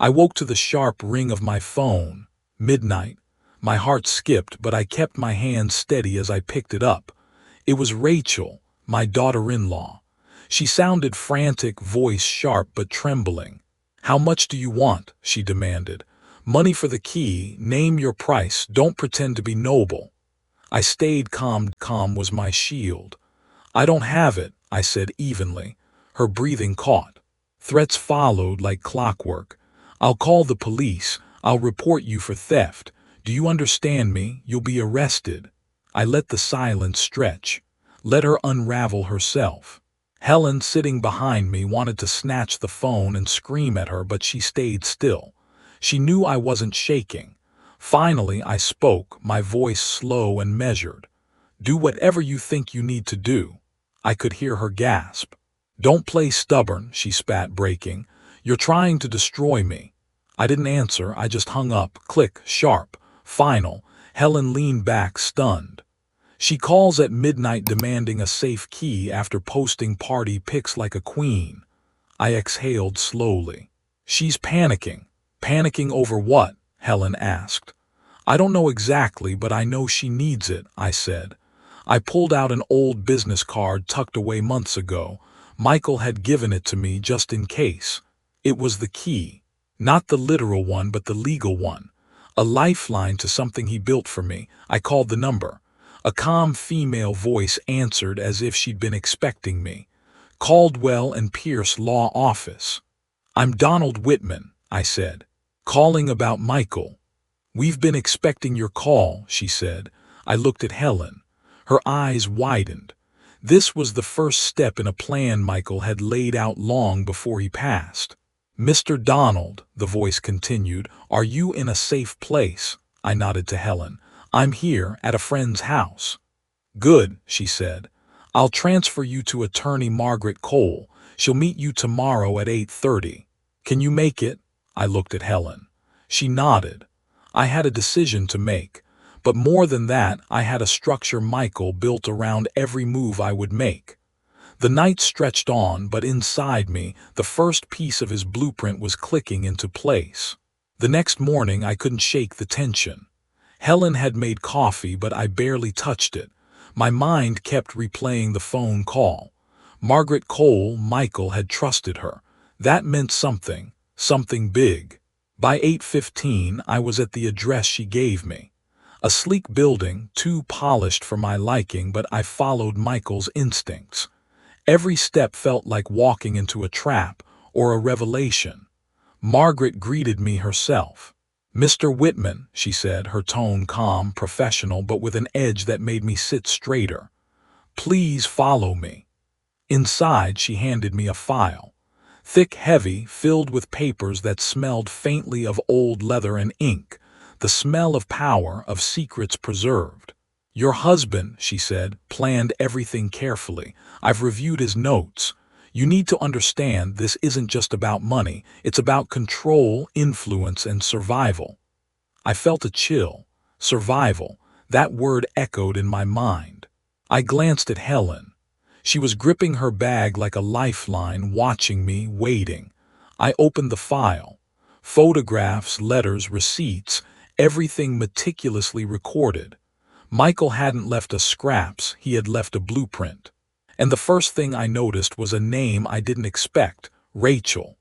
I woke to the sharp ring of my phone. Midnight. My heart skipped, but I kept my hand steady as I picked it up. It was Rachel, my daughter-in-law. She sounded frantic, voice sharp but trembling. "How much do you want?" she demanded. "Money for the key, name your price, don't pretend to be noble." I stayed calm. Calm was my shield. "I don't have it," I said evenly. Her breathing caught. Threats followed like clockwork. "I'll call the police. I'll report you for theft. Do you understand me? You'll be arrested." I let the silence stretch. Let her unravel herself. Helen, sitting behind me, wanted to snatch the phone and scream at her, but she stayed still. She knew I wasn't shaking. Finally, I spoke, my voice slow and measured. "Do whatever you think you need to do." I could hear her gasp. "Don't play stubborn," she spat, breaking. "You're trying to destroy me." I didn't answer, I just hung up, click, sharp, final. Helen leaned back, stunned. "She calls at midnight demanding a safe key after posting party pics like a queen." I exhaled slowly. "She's panicking." "Panicking over what?" Helen asked. "I don't know exactly, but I know she needs it," I said. I pulled out an old business card tucked away months ago. Michael had given it to me just in case. It was the key. Not the literal one, but the legal one. A lifeline to something he built for me. I called the number. A calm female voice answered as if she'd been expecting me. "Caldwell and Pierce Law Office." "I'm Donald Whitman," I said. "Calling about Michael." "We've been expecting your call," she said. I looked at Helen. Her eyes widened. This was the first step in a plan Michael had laid out long before he passed. "Mr. Donald," the voice continued, "are you in a safe place?" I nodded to Helen. "I'm here, at a friend's house." "Good," she said. "I'll transfer you to attorney Margaret Cole. She'll meet you tomorrow at 8:30. Can you make it?" I looked at Helen. She nodded. I had a decision to make. But more than that, I had a structure Michael built around every move I would make. The night stretched on, but inside me, the first piece of his blueprint was clicking into place. The next morning, I couldn't shake the tension. Helen had made coffee, but I barely touched it. My mind kept replaying the phone call. Margaret Cole, Michael had trusted her. That meant something, something big. By 8:15, I was at the address she gave me. A sleek building, too polished for my liking, but I followed Michael's instincts. Every step felt like walking into a trap or a revelation. Margaret greeted me herself. "Mr. Whitman," she said, her tone calm, professional, but with an edge that made me sit straighter. "Please follow me." Inside, she handed me a file. Thick, heavy, filled with papers that smelled faintly of old leather and ink. The smell of power, of secrets preserved. "Your husband," she said, "planned everything carefully. I've reviewed his notes. You need to understand this isn't just about money. It's about control, influence, and survival." I felt a chill. Survival. That word echoed in my mind. I glanced at Helen. She was gripping her bag like a lifeline, watching me, waiting. I opened the file. Photographs, letters, receipts, everything meticulously recorded. Michael hadn't left us scraps, he had left a blueprint. And the first thing I noticed was a name I didn't expect, Rachel.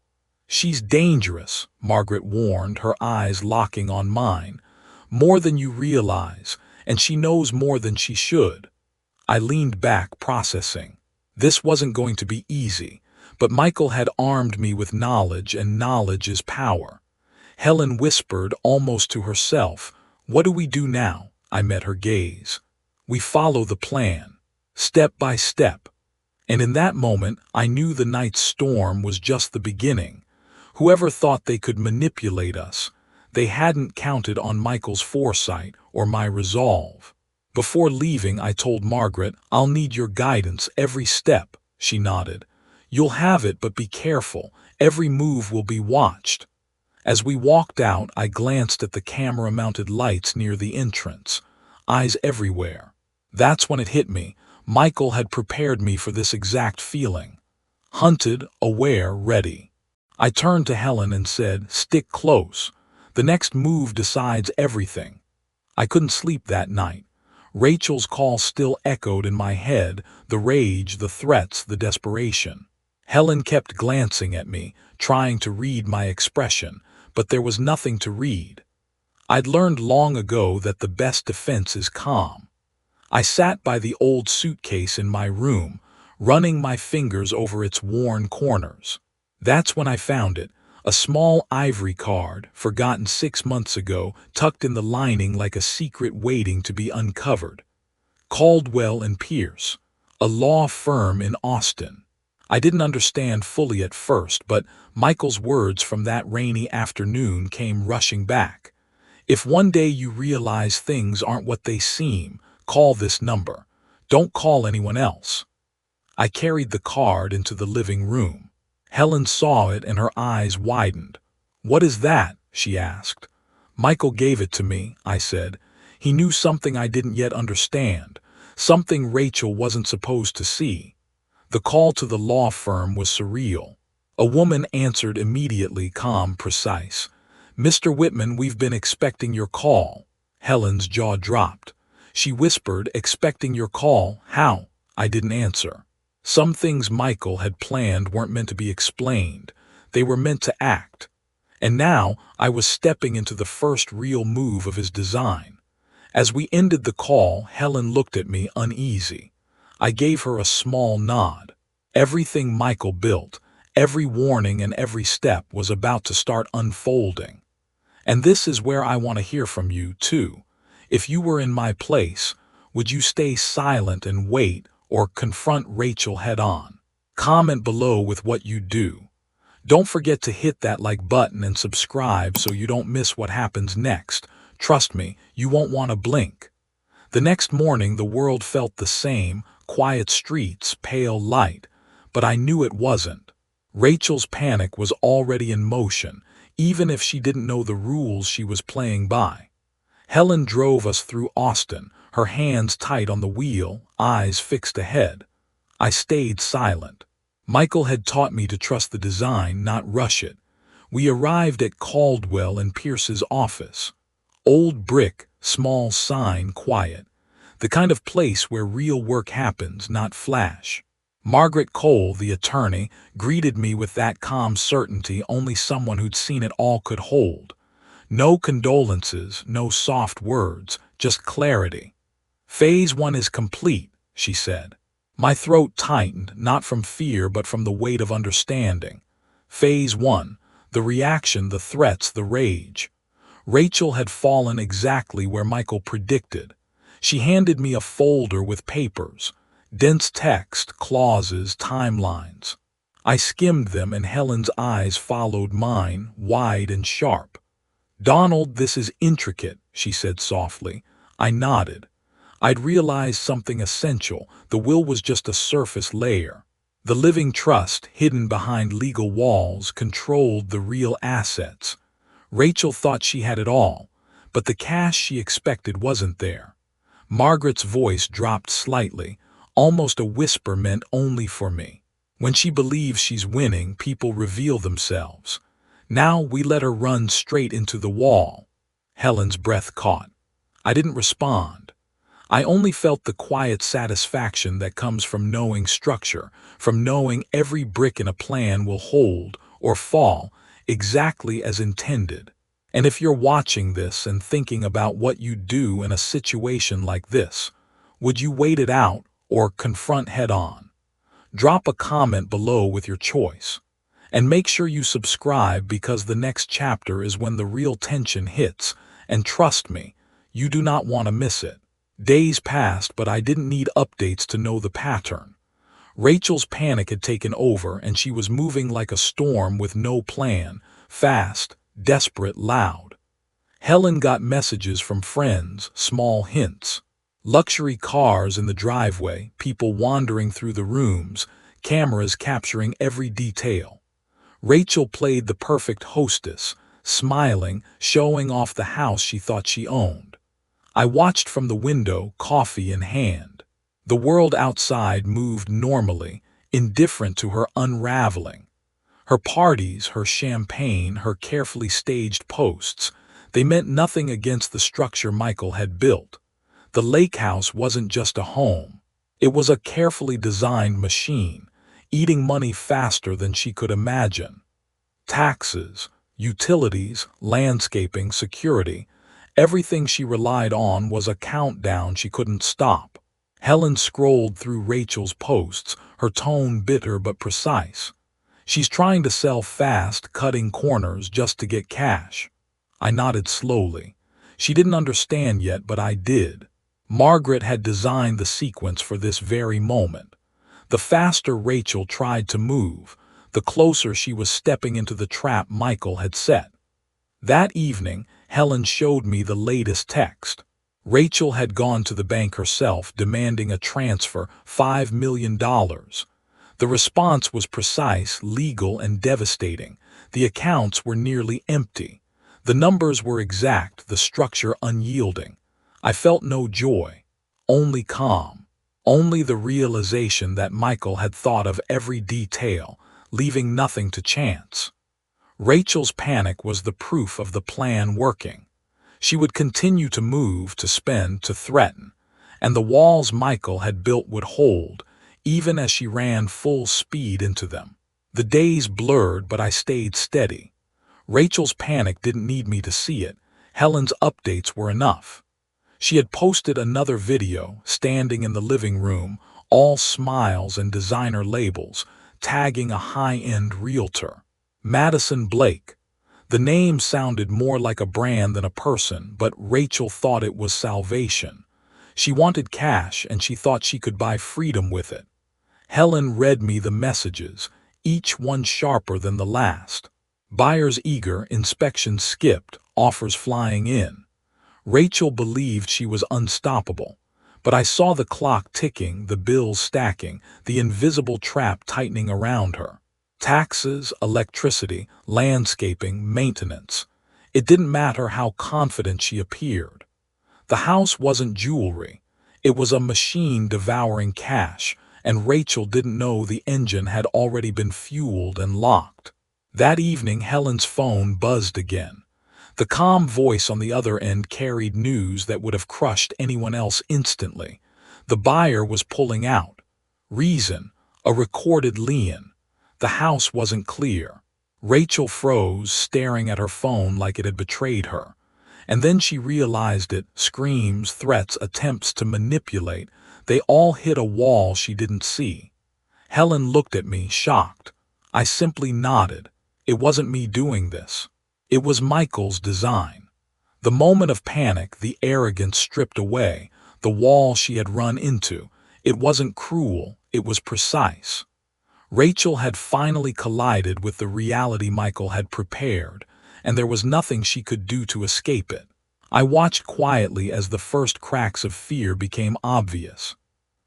"She's dangerous," Margaret warned, her eyes locking on mine. "More than you realize, and she knows more than she should." I leaned back, processing. This wasn't going to be easy, but Michael had armed me with knowledge, and knowledge is power. Helen whispered, almost to herself, "What do we do now?" I met her gaze. "We follow the plan, step by step." And in that moment, I knew the night's storm was just the beginning. Whoever thought they could manipulate us, they hadn't counted on Michael's foresight or my resolve. Before leaving, I told Margaret, "I'll need your guidance every step." She nodded. "You'll have it, but be careful. Every move will be watched." As we walked out, I glanced at the camera-mounted lights near the entrance. Eyes everywhere. That's when it hit me. Michael had prepared me for this exact feeling. Hunted, aware, ready. I turned to Helen and said, "Stick close. The next move decides everything." I couldn't sleep that night. Rachel's call still echoed in my head, the rage, the threats, the desperation. Helen kept glancing at me, trying to read my expression, but there was nothing to read. I'd learned long ago that the best defense is calm. I sat by the old suitcase in my room, running my fingers over its worn corners. That's when I found it, a small ivory card, forgotten 6 months ago, tucked in the lining like a secret waiting to be uncovered. Caldwell and Pierce, a law firm in Austin. I didn't understand fully at first, but Michael's words from that rainy afternoon came rushing back. If one day you realize things aren't what they seem, call this number. Don't call anyone else. I carried the card into the living room. Helen saw it and her eyes widened. "What is that?" she asked. "Michael gave it to me," I said. "He knew something I didn't yet understand, something Rachel wasn't supposed to see." The call to the law firm was surreal. A woman answered immediately, calm, precise. "Mr. Whitman, we've been expecting your call." Helen's jaw dropped. She whispered, "Expecting your call? How?" I didn't answer. Some things Michael had planned weren't meant to be explained. They were meant to act. And now I was stepping into the first real move of his design. As we ended the call, Helen looked at me uneasy. I gave her a small nod. Everything Michael built, every warning and every step was about to start unfolding. And this is where I want to hear from you, too. If you were in my place, would you stay silent and wait, or confront Rachel head-on? Comment below with what you do. Don't forget to hit that like button and subscribe so you don't miss what happens next. Trust me, you won't want to blink. The next morning the world felt the same, quiet streets, pale light. But I knew it wasn't. Rachel's panic was already in motion, even if she didn't know the rules she was playing by. Helen drove us through Austin, her hands tight on the wheel, eyes fixed ahead. I stayed silent. Michael had taught me to trust the design, not rush it. We arrived at Caldwell and Pierce's office. Old brick, small sign, quiet. The kind of place where real work happens, not flash. Margaret Cole, the attorney, greeted me with that calm certainty only someone who'd seen it all could hold. No condolences, no soft words, just clarity. "Phase 1 is complete," she said. My throat tightened, not from fear but from the weight of understanding. Phase 1, the reaction, the threats, the rage. Rachel had fallen exactly where Michael predicted. She handed me a folder with papers, dense text, clauses, timelines. I skimmed them and Helen's eyes followed mine, wide and sharp. "Donald, this is intricate," she said softly. I nodded. I'd realized something essential. The will was just a surface layer. The living trust, hidden behind legal walls, controlled the real assets. Rachel thought she had it all, but the cash she expected wasn't there. Margaret's voice dropped slightly, almost a whisper meant only for me. When she believes she's winning, people reveal themselves. Now we let her run straight into the wall. Helen's breath caught. I didn't respond. I only felt the quiet satisfaction that comes from knowing structure, from knowing every brick in a plan will hold or fall exactly as intended. And if you're watching this and thinking about what you'd do in a situation like this, would you wait it out or confront head-on? Drop a comment below with your choice. And make sure you subscribe because the next chapter is when the real tension hits, and trust me, you do not want to miss it. Days passed, but I didn't need updates to know the pattern. Rachel's panic had taken over and she was moving like a storm with no plan, fast, desperate, loud. Helen got messages from friends, small hints. Luxury cars in the driveway, people wandering through the rooms, cameras capturing every detail. Rachel played the perfect hostess, smiling, showing off the house she thought she owned. I watched from the window, coffee in hand. The world outside moved normally, indifferent to her unraveling. Her parties, her champagne, her carefully staged posts, they meant nothing against the structure Michael had built. The lake house wasn't just a home. It was a carefully designed machine, eating money faster than she could imagine. Taxes, utilities, landscaping, security, everything she relied on was a countdown she couldn't stop. Helen scrolled through Rachel's posts, her tone bitter but precise. She's trying to sell fast, cutting corners just to get cash. I nodded slowly. She didn't understand yet, but I did. Margaret had designed the sequence for this very moment. The faster Rachel tried to move, the closer she was stepping into the trap Michael had set. That evening, Helen showed me the latest text. Rachel had gone to the bank herself, demanding a transfer, $5 million. The response was precise, legal, and devastating. The accounts were nearly empty. The numbers were exact, the structure unyielding. I felt no joy, only calm, only the realization that Michael had thought of every detail, leaving nothing to chance. Rachel's panic was the proof of the plan working. She would continue to move, to spend, to threaten, and the walls Michael had built would hold, even as she ran full speed into them. The days blurred, but I stayed steady. Rachel's panic didn't need me to see it. Helen's updates were enough. She had posted another video, standing in the living room, all smiles and designer labels, tagging a high-end realtor. Madison Blake. The name sounded more like a brand than a person, but Rachel thought it was salvation. She wanted cash, and she thought she could buy freedom with it. Helen read me the messages, each one sharper than the last. Buyers eager, inspections skipped, offers flying in. Rachel believed she was unstoppable, but I saw the clock ticking, the bills stacking, the invisible trap tightening around her. Taxes, electricity, landscaping, maintenance. It didn't matter how confident she appeared. The house wasn't jewelry. It was a machine devouring cash, and Rachel didn't know the engine had already been fueled and locked. That evening, Helen's phone buzzed again. The calm voice on the other end carried news that would have crushed anyone else instantly. The buyer was pulling out. Reason: a recorded lien. The house wasn't clear. Rachel froze, staring at her phone like it had betrayed her. And then she realized it. Screams, threats, attempts to manipulate. They all hit a wall she didn't see. Helen looked at me, shocked. I simply nodded. It wasn't me doing this. It was Michael's design. The moment of panic, the arrogance stripped away, the wall she had run into. It wasn't cruel, it was precise. Rachel had finally collided with the reality Michael had prepared, and there was nothing she could do to escape it. I watched quietly as the first cracks of fear became obvious.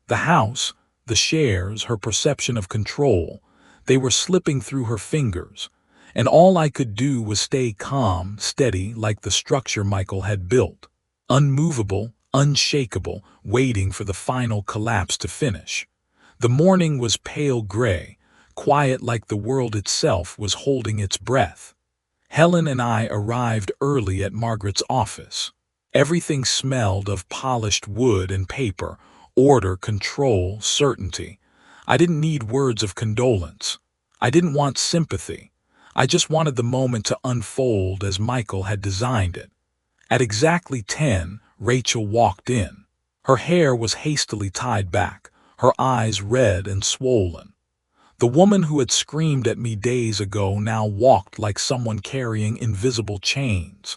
The house, the shares, her perception of control, they were slipping through her fingers, and all I could do was stay calm, steady, like the structure Michael had built. Unmovable, unshakable, waiting for the final collapse to finish. The morning was pale gray, quiet like the world itself was holding its breath. Helen and I arrived early at Margaret's office. Everything smelled of polished wood and paper, order, control, certainty. I didn't need words of condolence. I didn't want sympathy. I just wanted the moment to unfold as Michael had designed it. At exactly 10, Rachel walked in. Her hair was hastily tied back, her eyes red and swollen. The woman who had screamed at me days ago now walked like someone carrying invisible chains.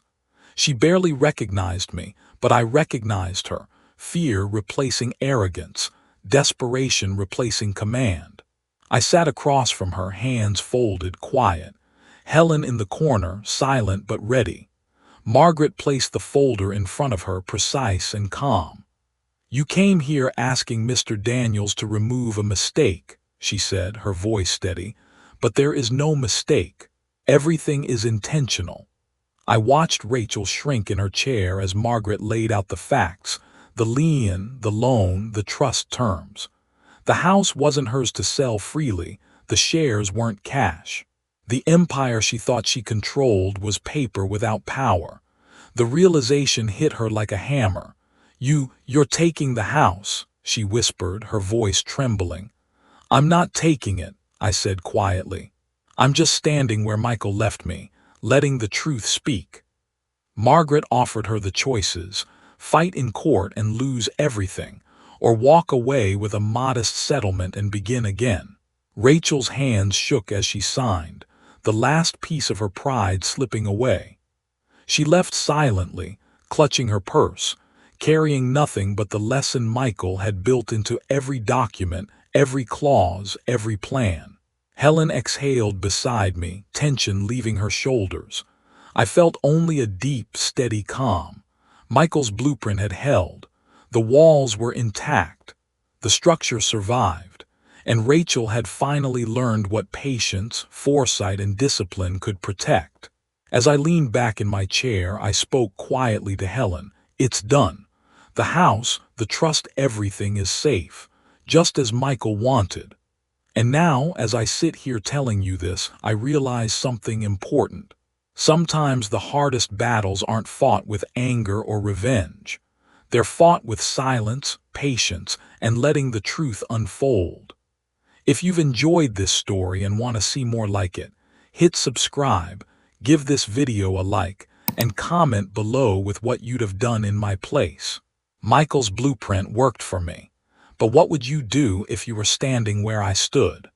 She barely recognized me, but I recognized her, fear replacing arrogance, desperation replacing command. I sat across from her, hands folded, quiet. Helen in the corner, silent but ready. Margaret placed the folder in front of her, precise and calm. "You came here asking Mr. Daniels to remove a mistake," she said, her voice steady. "But there is no mistake. Everything is intentional." I watched Rachel shrink in her chair as Margaret laid out the facts, the lien, the loan, the trust terms. The house wasn't hers to sell freely. The shares weren't cash. The empire she thought she controlled was paper without power. The realization hit her like a hammer. You're taking the house," she whispered, her voice trembling. "I'm not taking it," I said quietly. "I'm just standing where Michael left me, letting the truth speak." Margaret offered her the choices: fight in court and lose everything, or walk away with a modest settlement and begin again. Rachel's hands shook as she signed, the last piece of her pride slipping away. She left silently, clutching her purse, carrying nothing but the lesson Michael had built into every document, every clause, every plan. Helen exhaled beside me, tension leaving her shoulders. I felt only a deep, steady calm. Michael's blueprint had held. The walls were intact. The structure survived. And Rachel had finally learned what patience, foresight, and discipline could protect. As I leaned back in my chair, I spoke quietly to Helen. "It's done. The house, the trust, everything is safe, just as Michael wanted. And now, as I sit here telling you this, I realize something important. Sometimes the hardest battles aren't fought with anger or revenge. They're fought with silence, patience, and letting the truth unfold." If you've enjoyed this story and want to see more like it, hit subscribe, give this video a like, and comment below with what you'd have done in my place. Michael's blueprint worked for me, but what would you do if you were standing where I stood?